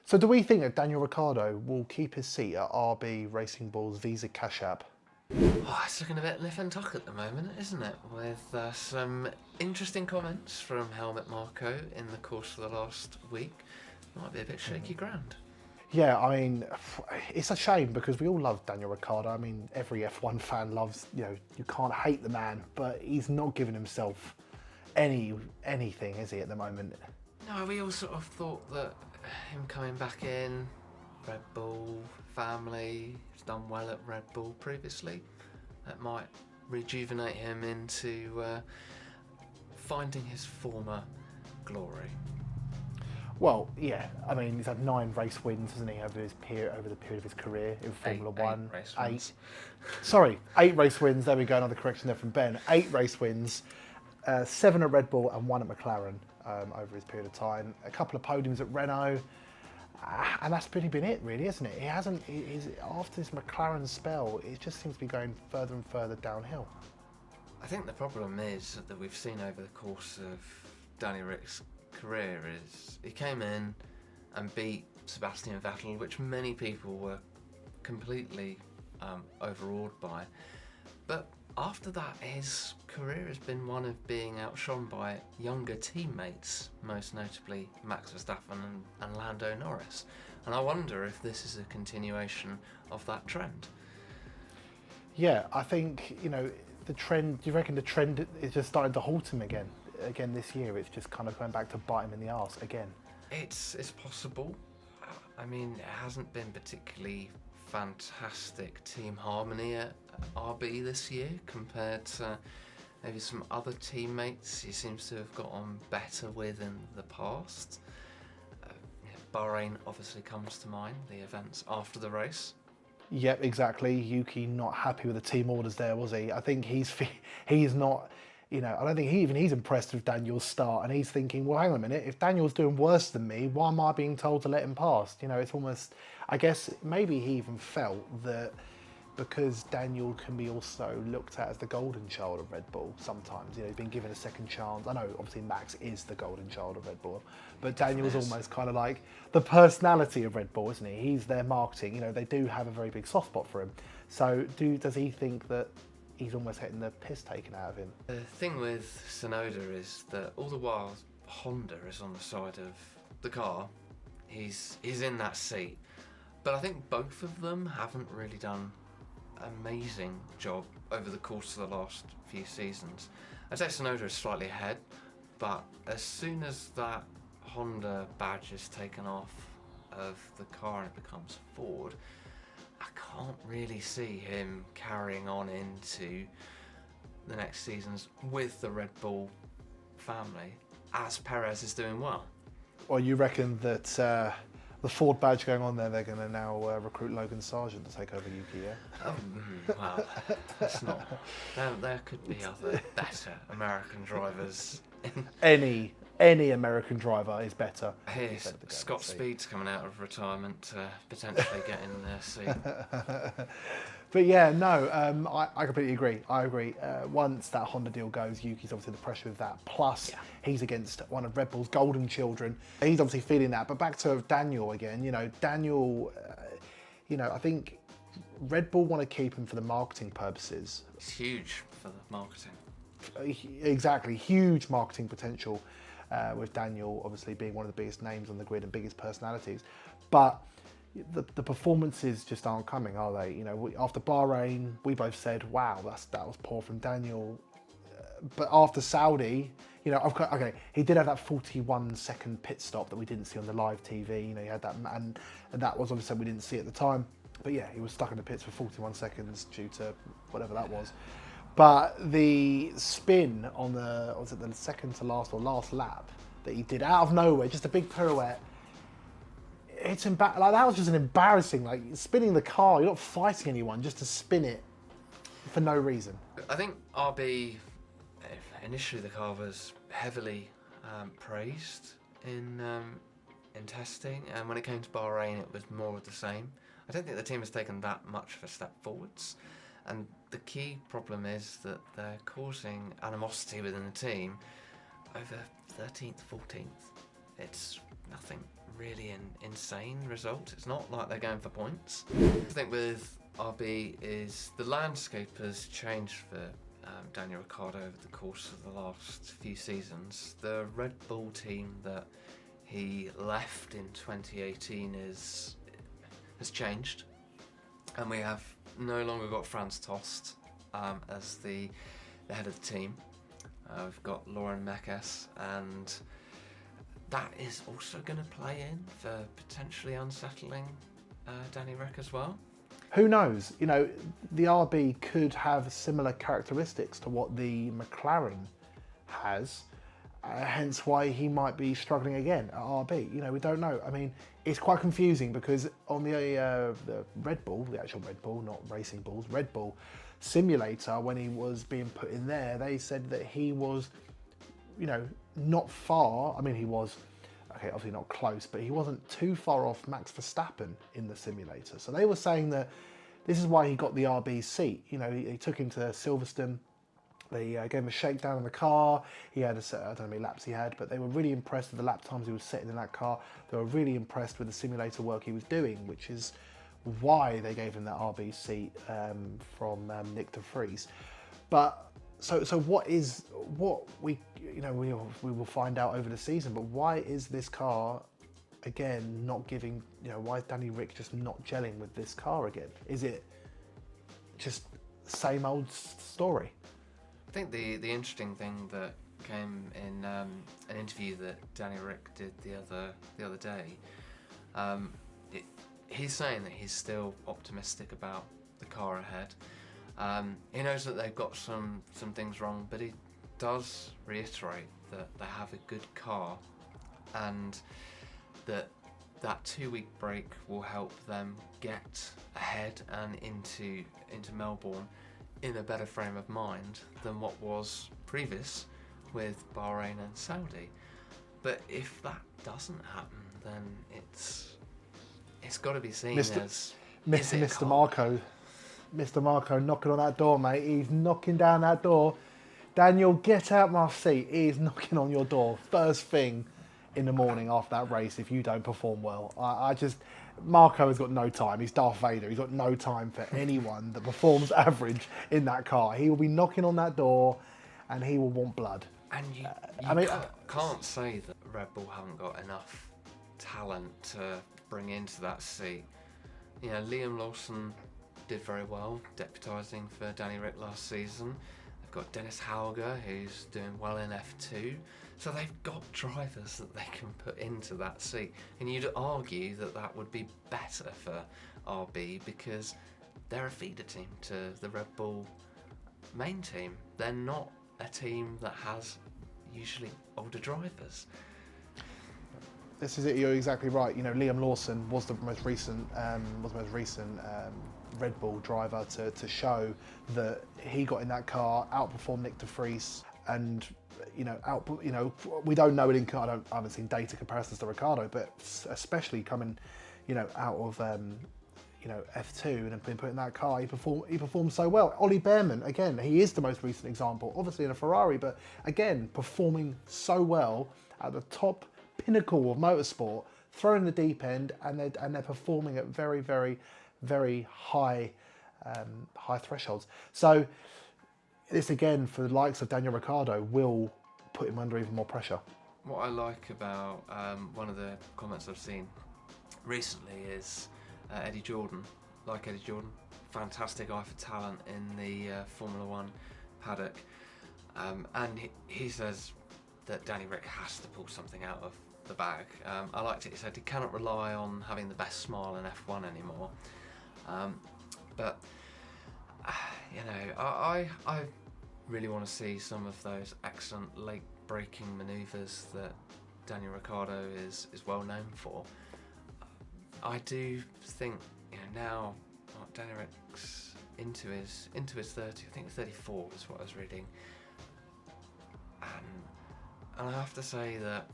So do we think that Daniel Ricciardo will keep his seat at RB Racing Bull's Visa Cash App? Oh, it's looking a bit nip and tuck at the moment, isn't it? With some interesting comments from Helmut Marko in the course of the last week. Might be a bit shaky ground. Yeah, I mean, it's a shame because we all love Daniel Ricciardo. I mean, every F1 fan loves, you can't hate the man, but he's not giving himself anything, is he, at the moment? No, we all sort of thought that him coming back in, Red Bull, family, he's done well at Red Bull previously. That might rejuvenate him into finding his former glory. Well, yeah, I mean, he's had 9 race wins, hasn't he, over the period of his career in Formula One. Eight race wins. Sorry, 8 race wins. There we go, another correction there from Ben. 8 race wins, 7 at Red Bull and 1 at McLaren over his period of time. A couple of podiums at Renault, and that's pretty been it, really, isn't it? He hasn't. After this McLaren spell, it just seems to be going further and further downhill. I think the problem is that we've seen over the course of Danny Rick's career is he came in and beat Sebastian Vettel, which many people were completely overawed by. But after that, his career has been one of being outshone by younger teammates, most notably Max Verstappen and Lando Norris. And I wonder if this is a continuation of that trend. Yeah, I think, the trend, do you reckon the trend is just starting to halt him again? Again this year, it's just kind of going back to bite him in the arse again. It's possible. I mean, it hasn't been particularly fantastic team harmony at RB this year compared to maybe some other teammates he seems to have got on better with in the past. Bahrain obviously comes to mind, the events after the race. Yep, exactly. Yuki not happy with the team orders there, was he? I think he's not, I don't think he's impressed with Daniel's start, and he's thinking, well, hang on a minute, if Daniel's doing worse than me, why am I being told to let him past? It's almost, I guess maybe he even felt that because Daniel can be also looked at as the golden child of Red Bull sometimes. He's been given a second chance. I know, obviously, Max is the golden child of Red Bull, but Daniel's almost kind of like the personality of Red Bull, isn't he? He's their marketing. They do have a very big soft spot for him. So does he think that he's almost getting the piss taken out of him? The thing with Tsunoda is that all the while Honda is on the side of the car, he's in that seat. But I think both of them haven't really done amazing job over the course of the last few seasons. I'd say Tsunoda is slightly ahead, but as soon as that Honda badge is taken off of the car and it becomes Ford, I can't really see him carrying on into the next seasons with the Red Bull family as Perez is doing well. Or you reckon that the Ford badge going on there, they're going to now recruit Logan Sargent to take over Yuki, yeah? Well, that's not. There could be other better American drivers. Any American driver is better. Here's Scott Speed's coming out of retirement to potentially get in their seat. But yeah, no, I completely agree. I agree. Once that Honda deal goes, Yuki's obviously the pressure of that. Plus, he's against one of Red Bull's golden children. He's obviously feeling that. But back to Daniel again. Daniel, I think Red Bull want to keep him for the marketing purposes. It's huge for the marketing. Exactly, huge marketing potential with Daniel obviously being one of the biggest names on the grid and biggest personalities. But the performances just aren't coming, are they? After Bahrain, we both said, wow, that was poor from Daniel. But after Saudi, okay, he did have that 41-second pit stop that we didn't see on the live TV. He had that, and that was obviously we didn't see at the time. But yeah, he was stuck in the pits for 41 seconds due to whatever that was. But the spin on the second to last or last lap that he did out of nowhere, just a big pirouette. It's that was just an embarrassing, spinning the car. You're not fighting anyone, just to spin it for no reason. I think RB, initially the car was heavily praised in testing, and when it came to Bahrain, it was more of the same. I don't think the team has taken that much of a step forwards, and the key problem is that they're causing animosity within the team over 13th, 14th. It's nothing really insane result. It's not like they're going for points. The thing with RB is the landscape has changed for Daniel Ricciardo over the course of the last few seasons. The Red Bull team that he left in 2018 has changed, and we have no longer got Franz Tost as the head of the team. We've got Lauren Mekas, and that is also going to play in for potentially unsettling Danny Rick as well. Who knows? You know, the RB could have similar characteristics to what the McLaren has, hence why he might be struggling again at RB. You know, we don't know. I mean, it's quite confusing because on the Red Bull, the actual Red Bull, not Racing Bulls, Red Bull simulator, when he was being put in there, they said that he was, you know, not far. I mean, he was, okay, obviously not close, but he wasn't too far off Max Verstappen in the simulator. So they were saying that this is why he got the RB seat. You know, he took him to Silverstone. They gave him a shakedown in the car. He had I don't know how many laps he had, but they were really impressed with the lap times he was setting in that car. They were really impressed with the simulator work he was doing, which is why they gave him that RB seat from Nick de Vries. But so what we will find out over the season. But why is this car again not giving? You know, why is Danny Rick just not gelling with this car again? Is it just same old story? I think the interesting thing that came in an interview that Danny Rick did the other day, he's saying that he's still optimistic about the car ahead. He knows that they've got some things wrong, but he does reiterate that they have a good car, and that 2-week break will help them get ahead and into Melbourne in a better frame of mind than what was previous with Bahrain and Saudi. But if that doesn't happen, then it's got to be seen as Mr. Marco. Mr. Marco knocking on that door, mate. He's knocking down that door. Daniel, get out my seat. He is knocking on your door first thing in the morning after that race if you don't perform well. Marco has got no time. He's Darth Vader. He's got no time for anyone that performs average in that car. He will be knocking on that door and he will want blood. And you can't say that Red Bull haven't got enough talent to bring into that seat. You know, Liam Lawson did very well deputising for Danny Rick last season. They've got Dennis Hauger, who's doing well in F2. So they've got drivers that they can put into that seat. And you'd argue that would be better for RB because they're a feeder team to the Red Bull main team. They're not a team that has usually older drivers. This is it. You're exactly right. You know, Liam Lawson was the most recent Red Bull driver to show that he got in that car, outperformed Nick de Vries, and we don't know it I haven't seen data comparisons to Ricciardo, but especially coming, out of F2 and been put in that car, he performed so well. Ollie Behrman, again, he is the most recent example, obviously in a Ferrari, but again, performing so well at the top pinnacle of motorsport, thrown in the deep end, and they're performing at very, very, very high thresholds. So this again, for the likes of Daniel Ricciardo, will put him under even more pressure. What I like about one of the comments I've seen recently is Eddie Jordan. Like Eddie Jordan, fantastic eye for talent in the Formula One paddock. And he says that Danny Rick has to pull something out of the bag. I liked it. He said he cannot rely on having the best smile in F1 anymore. But I really want to see some of those excellent late-braking manoeuvres that Daniel Ricciardo is well known for. I do think now Danny Rick's into his 30, I think 34 is what I was reading, and I have to say that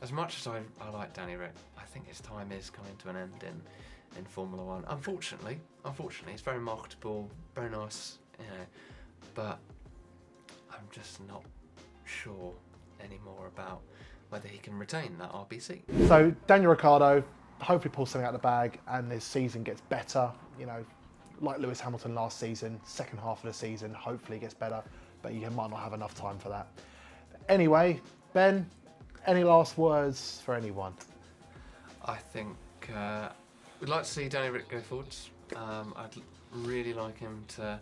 as much as I like Danny Rick, I think his time is coming to an end in Formula One. Unfortunately, it's very marketable, very nice, but I'm just not sure anymore about whether he can retain that RBC. So Daniel Ricciardo hopefully pulls something out of the bag and this season gets better. You know, like Lewis Hamilton last season, second half of the season, hopefully gets better, but you might not have enough time for that. Anyway, Ben, any last words for anyone? I think we'd like to see Danny Rick go forwards. I'd really like him to,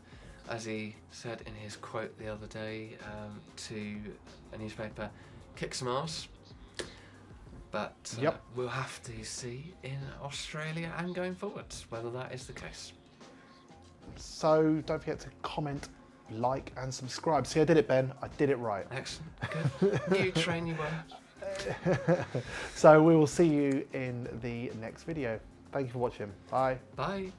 as he said in his quote the other day to a newspaper, kick some arse. But we'll have to see in Australia and going forwards whether that is the case. So don't forget to comment, like and subscribe. See, I did it, Ben. I did it right. Excellent. Good. You train you well. So we will see you in the next video. Thank you for watching. Bye. Bye.